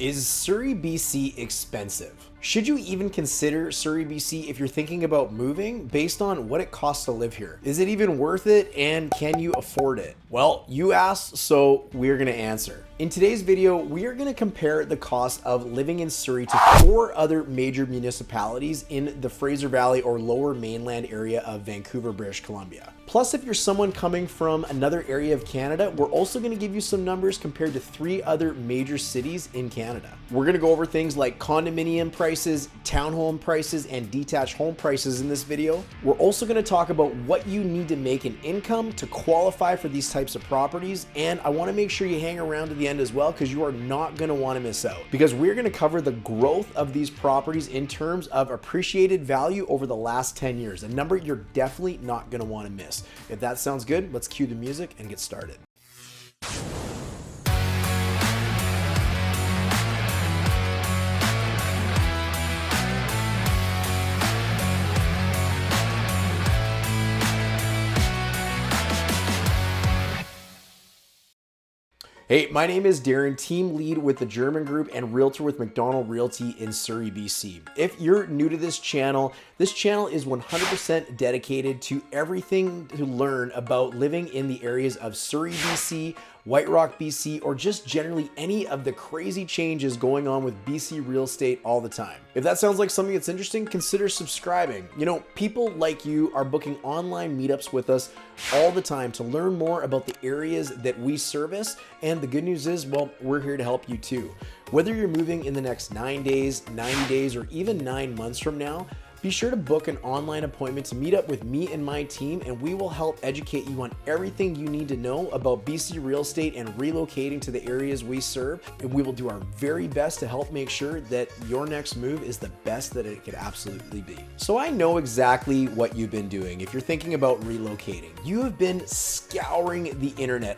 Is Surrey BC expensive? Should you even consider Surrey BC if you're thinking about moving based on what it costs to live here? Is it even worth it, and can you afford it? Well, you asked, so we're gonna answer. In today's video, we are gonna compare the cost of living in Surrey to 4 other major municipalities in the Fraser Valley or Lower Mainland area of Vancouver, British Columbia. Plus, if you're someone coming from another area of Canada, we're also gonna give you some numbers compared to 3 other major cities in Canada. We're gonna go over things like condominium prices, townhome prices, and detached home prices in this video. We're also gonna talk about what you need to make an income to qualify for these types of properties, and I wanna make sure you hang around to the end as well because you are not gonna wanna miss out, because we're gonna cover the growth of these properties in terms of appreciated value over the last 10 years, a number you're definitely not gonna wanna miss. If that sounds good, let's cue the music and get started. Hey, my name is Darren, team lead with the German Group and realtor with McDonald Realty in Surrey, BC. If you're new to this channel is 100% dedicated to everything to learn about living in the areas of Surrey, BC, White Rock, BC, or just generally any of the crazy changes going on with BC real estate all the time. If that sounds like something that's interesting, consider subscribing. You know, people like you are booking online meetups with us all the time to learn more about the areas that we service. And the good news is, well, we're here to help you too. Whether you're moving in the next 9 days, 90 days, or even 9 months from now, be sure to book an online appointment to meet up with me and my team, and we will help educate you on everything you need to know about BC real estate and relocating to the areas we serve. And we will do our very best to help make sure that your next move is the best that it could absolutely be. So I know exactly what you've been doing. If you're thinking about relocating, you have been scouring the internet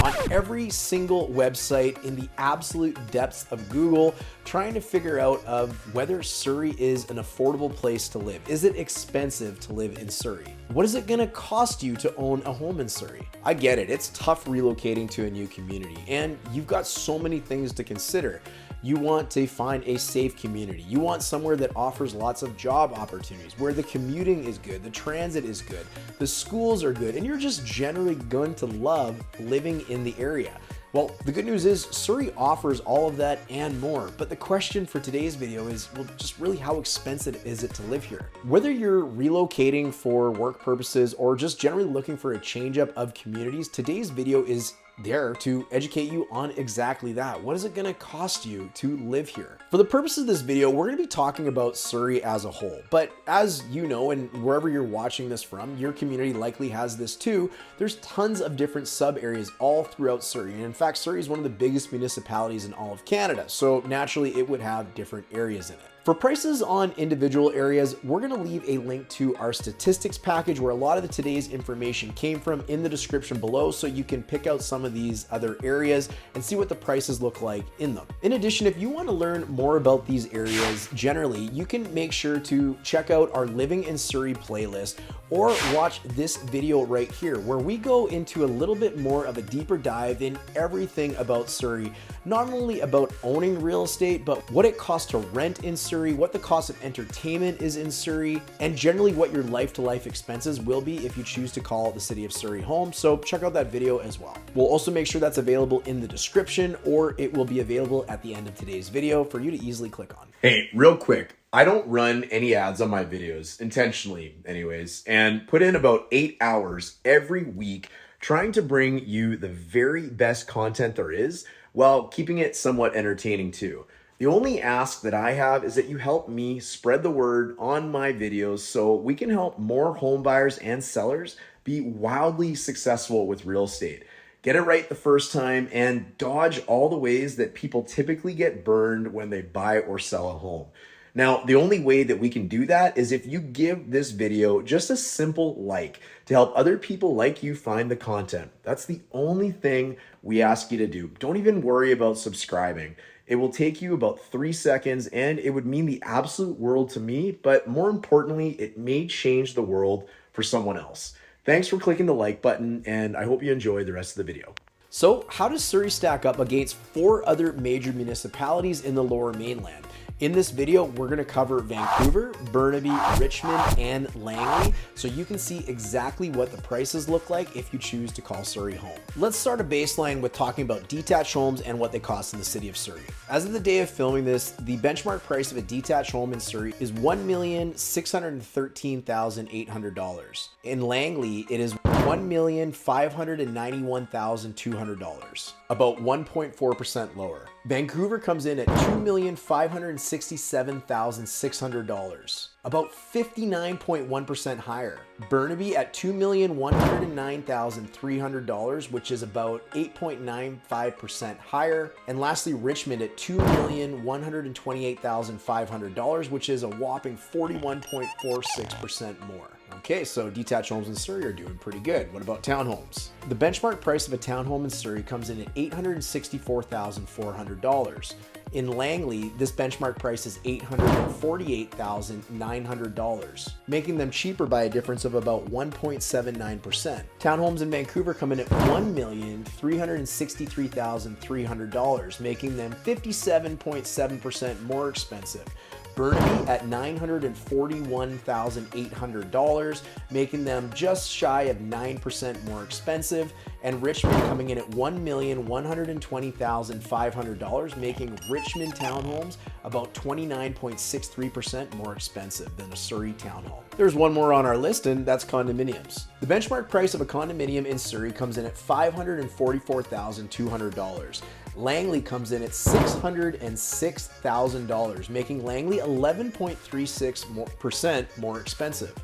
on every single website in the absolute depths of Google, trying to figure out of whether Surrey is an affordable place to live. Is it expensive to live in Surrey? What is it gonna cost you to own a home in Surrey? I get it, it's tough relocating to a new community, and you've got so many things to consider. You want to find a safe community. You want somewhere that offers lots of job opportunities, where the commuting is good, the transit is good, the schools are good, and you're just generally going to love living in the area. Well, the good news is Surrey offers all of that and more, but the question for today's video is, well, just really how expensive is it to live here? Whether you're relocating for work purposes or just generally looking for a change up of communities, today's video is there to educate you on exactly that. What is it gonna cost you to live here? For the purpose of this video, we're gonna be talking about Surrey as a whole, but as you know, and wherever you're watching this from, your community likely has this too. There's tons of different sub areas all throughout Surrey. And in fact, Surrey is one of the biggest municipalities in all of Canada. So naturally it would have different areas in it. For prices on individual areas, we're gonna leave a link to our statistics package where a lot of today's information came from in the description below, so you can pick out some of these other areas and see what the prices look like in them. In addition, if you wanna learn more about these areas generally, you can make sure to check out our Living in Surrey playlist or watch this video right here where we go into a little bit more of a deeper dive in everything about Surrey, not only about owning real estate, but what it costs to rent in Surrey, what the cost of entertainment is in Surrey, and generally what your life-to-life expenses will be if you choose to call the city of Surrey home. So check out that video as well. We'll also make sure that's available in the description, or it will be available at the end of today's video for you to easily click on. Hey, real quick, I don't run any ads on my videos, intentionally anyways, and put in about 8 hours every week trying to bring you the very best content there is while keeping it somewhat entertaining too. The only ask that I have is that you help me spread the word on my videos so we can help more home buyers and sellers be wildly successful with real estate. Get it right the first time and dodge all the ways that people typically get burned when they buy or sell a home. Now, the only way that we can do that is if you give this video just a simple like to help other people like you find the content. That's the only thing we ask you to do. Don't even worry about subscribing. It will take you about 3 seconds and it would mean the absolute world to me, but more importantly, it may change the world for someone else. Thanks for clicking the like button and I hope you enjoy the rest of the video. So how does Surrey stack up against 4 other major municipalities in the Lower Mainland? In this video, we're going to cover Vancouver, Burnaby, Richmond, and Langley, so you can see exactly what the prices look like if you choose to call Surrey home. Let's start a baseline with talking about detached homes and what they cost in the city of Surrey. As of the day of filming this, the benchmark price of a detached home in Surrey is $1,613,800. In Langley, it is $1,591,200, about 1.4% lower. Vancouver comes in at $2,567,600, about 59.1% higher. Burnaby at $2,109,300, which is about 8.95% higher. And lastly, Richmond at $2,128,500, which is a whopping 41.46% more. Okay, so detached homes in Surrey are doing pretty good. What about townhomes? The benchmark price of a townhome in Surrey comes in at $864,400. In Langley, this benchmark price is $848,900, making them cheaper by a difference of about 1.79%. Townhomes in Vancouver come in at $1,363,300, making them 57.7% more expensive. Burnaby at $941,800, making them just shy of 9% more expensive, and Richmond coming in at $1,120,500, making Richmond townhomes about 29.63% more expensive than a Surrey townhome. There's one more on our list, and that's condominiums. The benchmark price of a condominium in Surrey comes in at $544,200. Langley comes in at $606,000, making Langley 11.36% more expensive.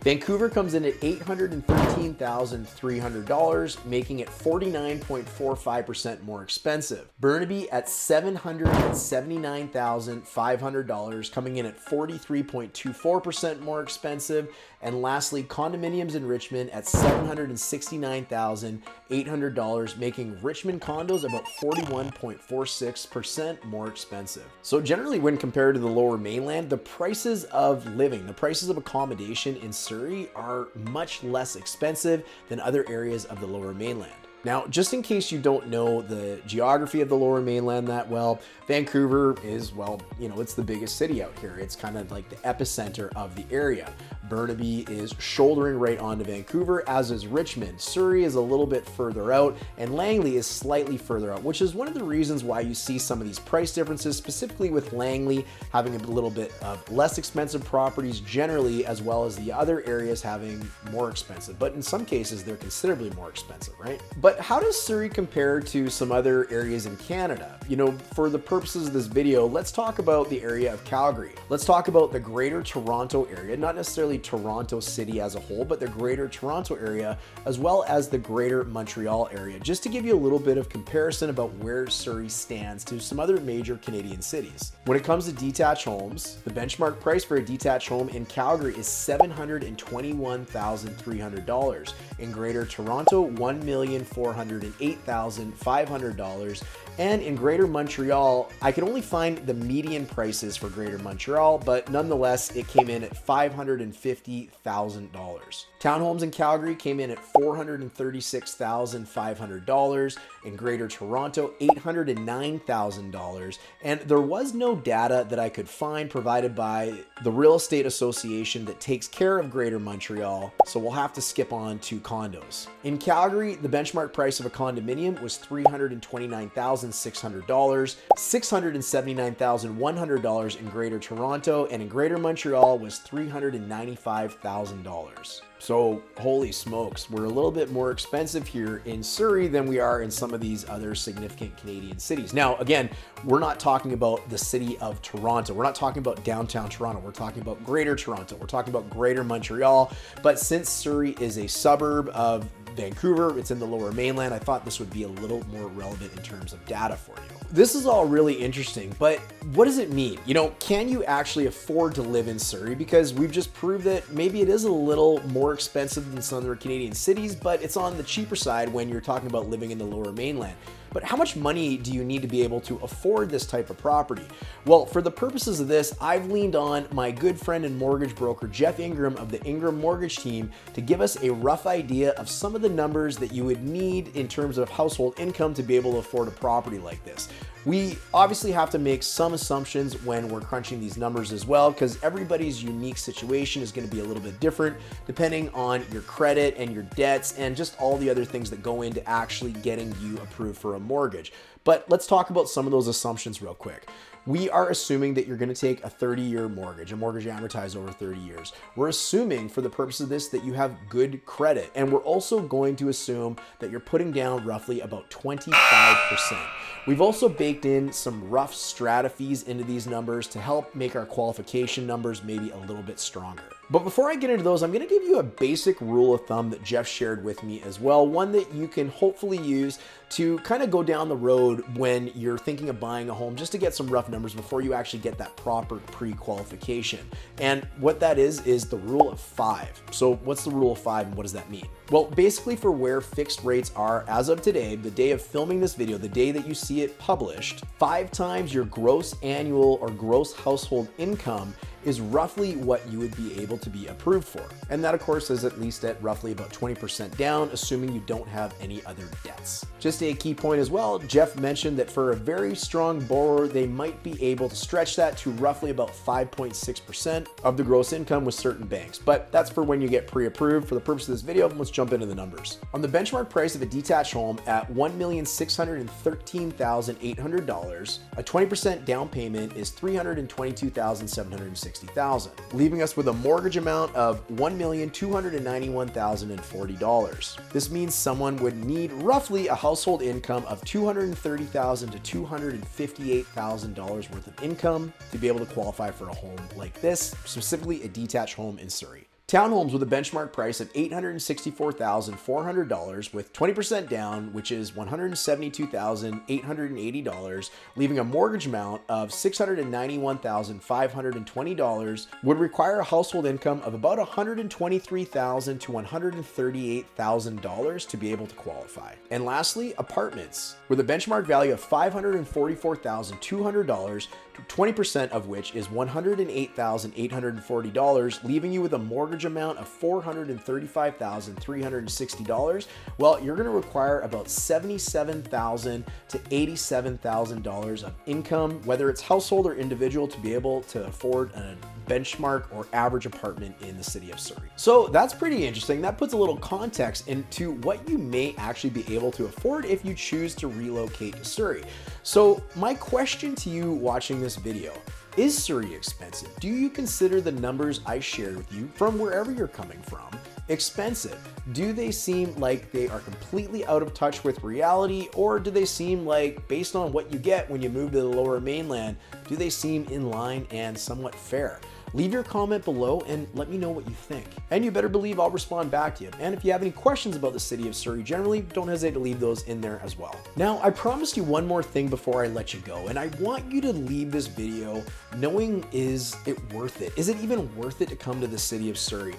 Vancouver comes in at $813,300, making it 49.45% more expensive. Burnaby at $779,500, coming in at 43.24% more expensive. And lastly, condominiums in Richmond at $769,800, making Richmond condos about 41.46% more expensive. So generally, when compared to the Lower Mainland, the prices of living, the prices of accommodation in Surrey are much less expensive than other areas of the Lower Mainland. Now, just in case you don't know the geography of the Lower Mainland that well, Vancouver is, well, you know, it's the biggest city out here. It's kind of like the epicenter of the area. Burnaby is shouldering right onto Vancouver, as is Richmond. Surrey is a little bit further out, and Langley is slightly further out, which is one of the reasons why you see some of these price differences, specifically with Langley having a little bit of less expensive properties generally, as well as the other areas having more expensive. But in some cases, they're considerably more expensive, right? But how does Surrey compare to some other areas in Canada? You know, for the purposes of this video, let's talk about the area of Calgary. Let's talk about the Greater Toronto area, not necessarily Toronto City as a whole, but the Greater Toronto area, as well as the Greater Montreal area, just to give you a little bit of comparison about where Surrey stands to some other major Canadian cities. When it comes to detached homes, the benchmark price for a detached home in Calgary is $721,300. In Greater Toronto, $1,408,500. And in Greater Montreal, I could only find the median prices for Greater Montreal, but nonetheless, it came in at $550,000. Townhomes in Calgary came in at $436,500. In Greater Toronto, $809,000. And there was no data that I could find provided by the real estate association that takes care of Greater Montreal, so we'll have to skip on to condos. In Calgary, the benchmark price of a condominium was $329,600, $679,100 in Greater Toronto, and in Greater Montreal was $395,000. So holy smokes, we're a little bit more expensive here in Surrey than we are in some of these other significant Canadian cities. Now, again, we're not talking about the city of Toronto. We're not talking about downtown Toronto. We're talking about Greater Toronto. We're talking about Greater Montreal. But since Surrey is a suburb of Vancouver, it's in the Lower Mainland, I thought this would be a little more relevant in terms of data for you. This is all really interesting, but what does it mean? You know, can you actually afford to live in Surrey? Because we've just proved that maybe it is a little more expensive than some other Canadian cities, but it's on the cheaper side when you're talking about living in the Lower Mainland. But But how much money do you need to be able to afford this type of property? Well, for the purposes of this, I've leaned on my good friend and mortgage broker, Jeff Ingram of the Ingram Mortgage Team, to give us a rough idea of some of the numbers that you would need in terms of household income to be able to afford a property like this. We obviously have to make some assumptions when we're crunching these numbers as well, because everybody's unique situation is going to be a little bit different depending on your credit and your debts and just all the other things that go into actually getting you approved for a mortgage. But let's talk about some of those assumptions real quick. We are assuming that you're going to take a 30-year mortgage, a mortgage amortized over 30 years. We're assuming for the purpose of this that you have good credit. And we're also going to assume that you're putting down roughly about 25%. We've also baked in some rough strata fees into these numbers to help make our qualification numbers maybe a little bit stronger. But before I get into those, I'm going to give you a basic rule of thumb that Jeff shared with me as well, one that you can hopefully use to kind of go down the road when you're thinking of buying a home, just to get some rough numbers before you actually get that proper pre-qualification. And what that is the rule of 5. So what's the rule of 5 and what does that mean? Well, basically for where fixed rates are as of today, the day of filming this video, the day that you see it published, 5 times your gross annual or gross household income is roughly what you would be able to be approved for. And that of course is at least at roughly about 20% down, assuming you don't have any other debts. Just a key point as well, Jeff mentioned that for a very strong borrower, they might be able to stretch that to roughly about 5.6% of the gross income with certain banks. But that's for when you get pre-approved. For the purpose of this video, let's jump into the numbers. On the benchmark price of a detached home at $1,613,800, a 20% down payment is $322,760. Leaving us with a mortgage amount of $1,291,040. This means someone would need roughly a household income of $230,000 to $258,000 worth of income to be able to qualify for a home like this, specifically a detached home in Surrey. Townhomes with a benchmark price of $864,400 with 20% down, which is $172,880, leaving a mortgage amount of $691,520, would require a household income of about $123,000 to $138,000 to be able to qualify. And lastly, apartments with a benchmark value of $544,200, 20% of which is $108,840, leaving you with a mortgage amount of $435,360. Well, you're going to require about $77,000 to $87,000 of income, whether it's household or individual, to be able to afford a benchmark or average apartment in the city of Surrey. So that's pretty interesting. That puts a little context into what you may actually be able to afford if you choose to relocate to Surrey. So my question to you watching this video, is Surrey expensive? Do you consider the numbers I shared with you from wherever you're coming from expensive? Do they seem like they are completely out of touch with reality, or do they seem like, based on what you get when you move to the Lower Mainland, do they seem in line and somewhat fair? Leave your comment below and let me know what you think. And you better believe I'll respond back to you. And if you have any questions about the city of Surrey generally, don't hesitate to leave those in there as well. Now, I promised you one more thing before I let you go, and I want you to leave this video knowing, is it worth it? Is it even worth it to come to the city of Surrey?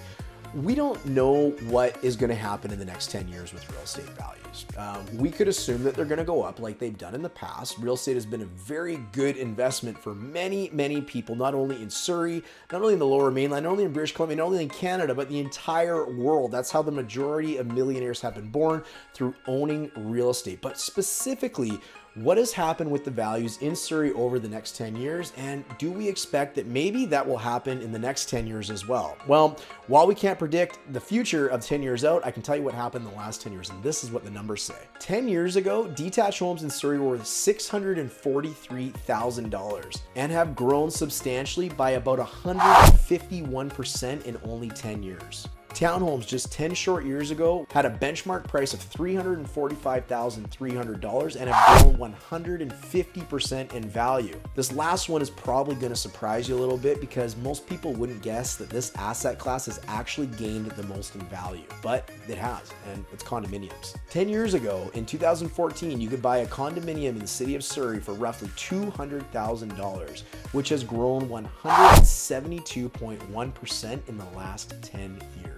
We don't know what is going to happen in the next 10 years with real estate values. We could assume that they're going to go up like they've done in the past. Real estate has been a very good investment for many, many people, not only in Surrey, not only in the Lower Mainland, not only in British Columbia, not only in Canada, but the entire world. That's how the majority of millionaires have been born, through owning real estate. But specifically, what has happened with the values in Surrey over the next 10 years? And do we expect that maybe that will happen in the next 10 years as well? Well, while we can't predict the future of 10 years out, I can tell you what happened in the last 10 years, and this is what the numbers say. 10 years ago, detached homes in Surrey were worth $643,000 and have grown substantially by about 151% in only 10 years. Townhomes just 10 short years ago had a benchmark price of $345,300 and have grown 150% in value. This last one is probably going to surprise you a little bit, because most people wouldn't guess that this asset class has actually gained the most in value, but it has, and it's condominiums. 10 years ago, in 2014, you could buy a condominium in the city of Surrey for roughly $200,000, which has grown 172.1% in the last 10 years.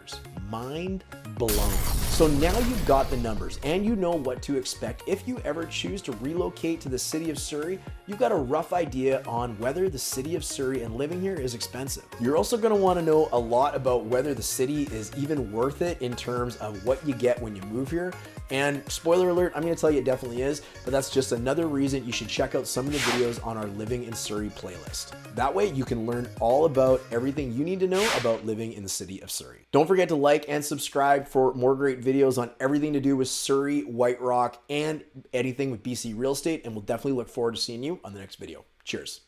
Mind blown. So now you've got the numbers and you know what to expect. If you ever choose to relocate to the city of Surrey, you've got a rough idea on whether the city of Surrey and living here is expensive. You're also going to want to know a lot about whether the city is even worth it in terms of what you get when you move here. And spoiler alert, I'm going to tell you it definitely is, but that's just another reason you should check out some of the videos on our Living in Surrey playlist. That way you can learn all about everything you need to know about living in the city of Surrey. Don't forget to like and subscribe for more great videos on everything to do with Surrey, White Rock, and anything with BC real estate, and we'll definitely look forward to seeing you on the next video. Cheers.